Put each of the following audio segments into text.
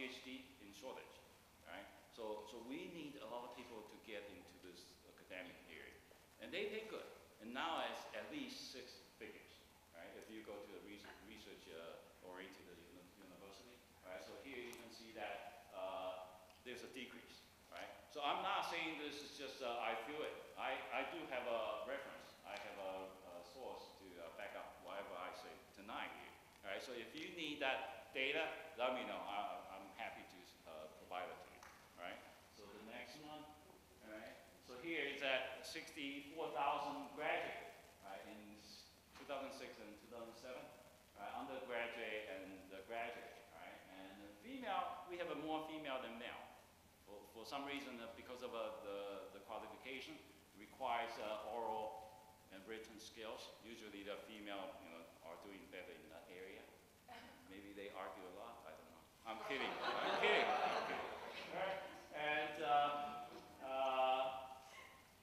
PhD in shortage, right? So we need a lot of people to get into this academic area. And they pay good. And now it's at least 6 figures, right? If you go to a research-oriented university, right? So here you can see that there's a decrease, right? So I'm not saying this is just I feel it. I do have a reference. I have a source to back up whatever I say tonight here. All right. So if you need that data, let me know. I'm happy to provide it to you. All right. So the next one. All right. So here is at 64,000 graduates, right, in 2006 and 2007, right, undergraduate and graduate, right, and female, we have more female than male. For some reason, because of the qualification, requires oral and written skills. Usually, the female, are doing better in that area. Maybe they argue a lot. I don't know. I'm kidding. I'm kidding. I'm kidding. Right? And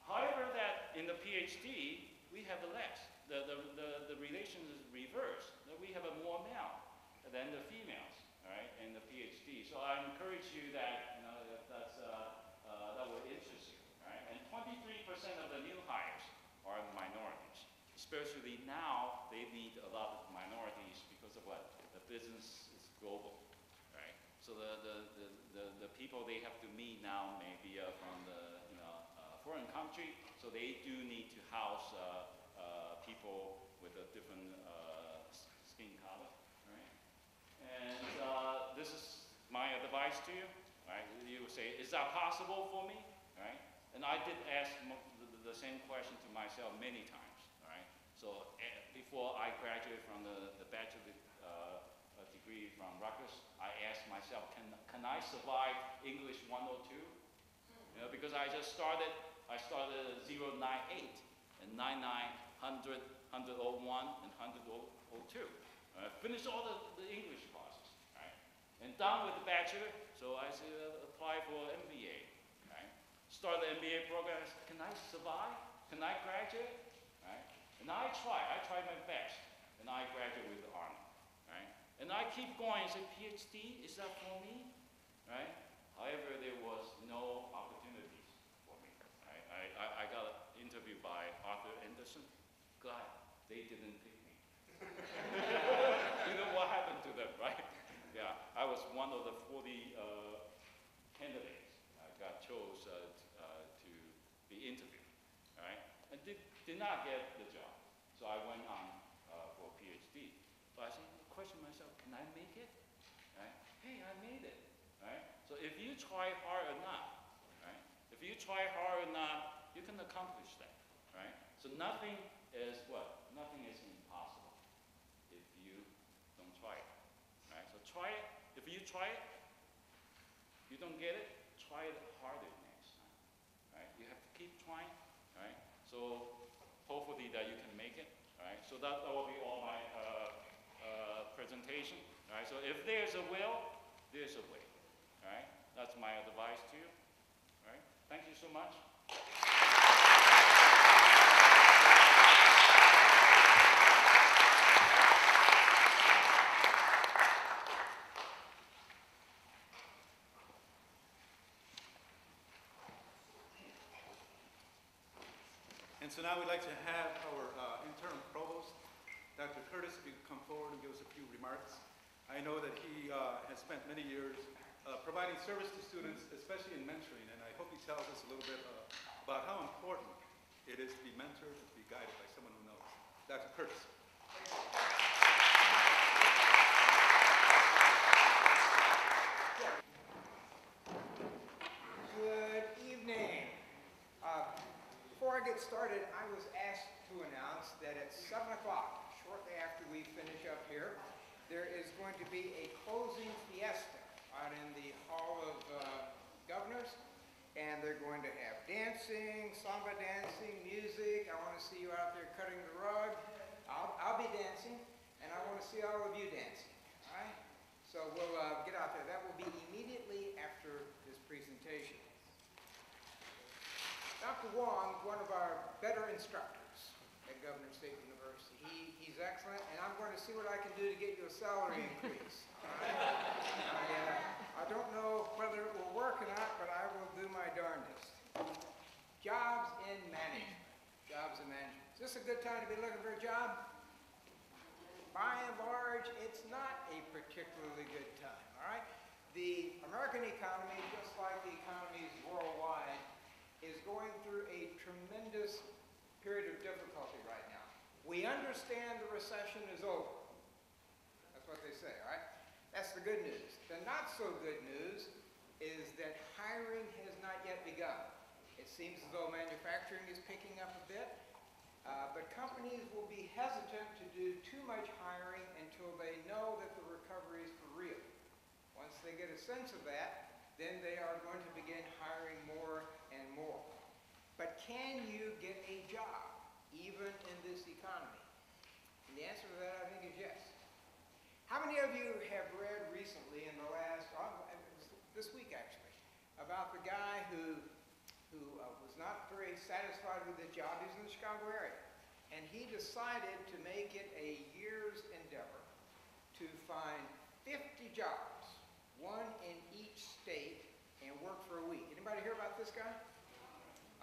however, that in the PhD, we have less. The relation is reversed. That we have more male than the females, right, in the PhD. So I encourage you that that will interest you, right? And 23% of the new hires are minorities. Especially now, they need a lot of minorities because of what? The business is global, right? So the people they have to meet now may be from the foreign country, so they do need to house people with a different skin color, right? And this is my advice to you, right? You say, is that possible for me, right? And I did ask the same question to myself many times, right? So before I graduated from the bachelor degree from Rutgers, I asked myself, can I survive English 102? Because I started 098 and 99, 100, 101, and 102. Finished all the English classes, right? And done with the bachelor, so I said, apply for MBA, right? Start the MBA program. Can I survive? Can I graduate? Right? And I tried my best, and I graduated with the honor, right? And I keep going and say, PhD, is that for me? Right? However, there was no opportunities for me. Right? I got an interview by Arthur Anderson. God, they didn't pick me. You know what happened to them, right? Yeah, I was one of the 40 candidates. I got chose to be interviewed, right? And did not get the job. So I went on for a PhD. But I question myself, can I make it? Right? Hey, I made it. Right? So if you try hard or not, right? If you try hard or not, you can accomplish that. Right? So nothing is what? Nothing is impossible if you don't try it. Right? So try it. If you try it, you don't get it, try it harder next time. Right? You have to keep trying. Right? So hopefully that you can make it. Right? So that will be all my presentation. Right? So if there's a will, there's a way. Right? That's my advice to you. Right? Thank you so much. And so now we'd like to have our interim provost, Dr. Curtis, if you could come forward and give us a few remarks. I know that he has spent many years providing service to students, especially in mentoring, and I hope he tells us a little bit about how important it is to be mentored and to be guided by someone who knows. Dr. Curtis. Good evening. Before I get started, I was asked to announce that at 7 o'clock, shortly after we finish up here, there is going to be a closing fiesta out in the Hall of Governors, and they're going to have dancing, samba dancing, music. I want to see you out there cutting the rug. I'll be dancing, and I want to see all of you dancing. All right? So we'll get out there. That will be immediately after this presentation. Dr. Wong, one of our better instructors at Governor State University. He's excellent, and I'm going to see what I can do to get you a salary increase. All right? I don't good time to be looking for a job? By and large, it's not a particularly good time, all right? The American economy, just like the economies worldwide, is going through a tremendous period of difficulty right now. We understand the recession is over. That's what they say, all right? That's the good news. The not so good news is that hiring has not yet begun. It seems as though manufacturing is picking up a bit, but companies will be hesitant to do too much hiring until they know that the recovery is for real. Once they get a sense of that, then they are going to begin hiring more and more. But can you get a job, even in this economy? And the answer to that, I think, is yes. How many of you have read recently in the last, this week actually, about the guy who was not very satisfied with his job? He's in the Chicago area. And he decided to make it a year's endeavor to find 50 jobs, one in each state, and work for a week. Anybody hear about this guy?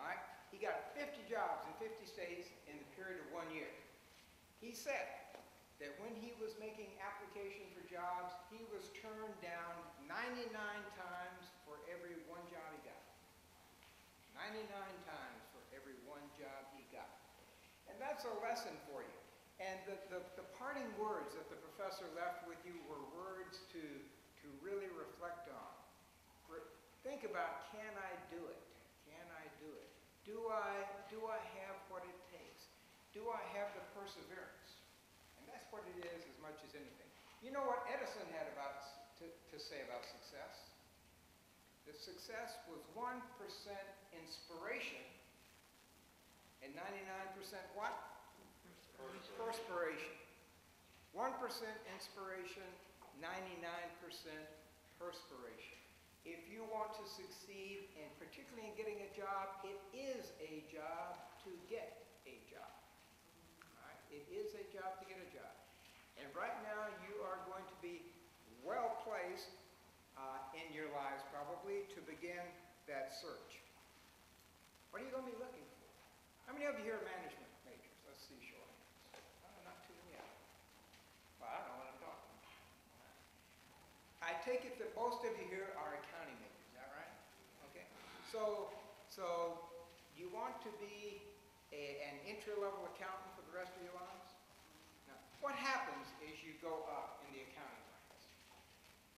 All right. He got 50 jobs in 50 states in the period of 1 year. He said that when he was making applications for jobs, he was turned down 99 times for every one job he got. 99 times for every one job he got. And that's a lesson for you. And the parting words that the professor left with you were words to really reflect on. Think about, can I do it? Can I do it? Do I have what it takes? Do I have the perseverance? And that's what it is as much as anything. You know what Edison had to say about success? The success was 1% inspiration and 99% what? Perspiration. 1% inspiration, 99% perspiration. If you want to succeed, and particularly in getting a job, it is a job to get a job. All right? It is a job to get a job. And right now, you are going to be well placed in your lives, probably, to begin that search. What are you going to be looking for? How many of you here are management majors? Let's see, show of hands. Not too many. Well, I don't know what I'm talking about. I take it that most of you here are accounting majors. Is that right? Okay. So you want to be an entry-level accountant for the rest of your lives? Now, what happens as you go up?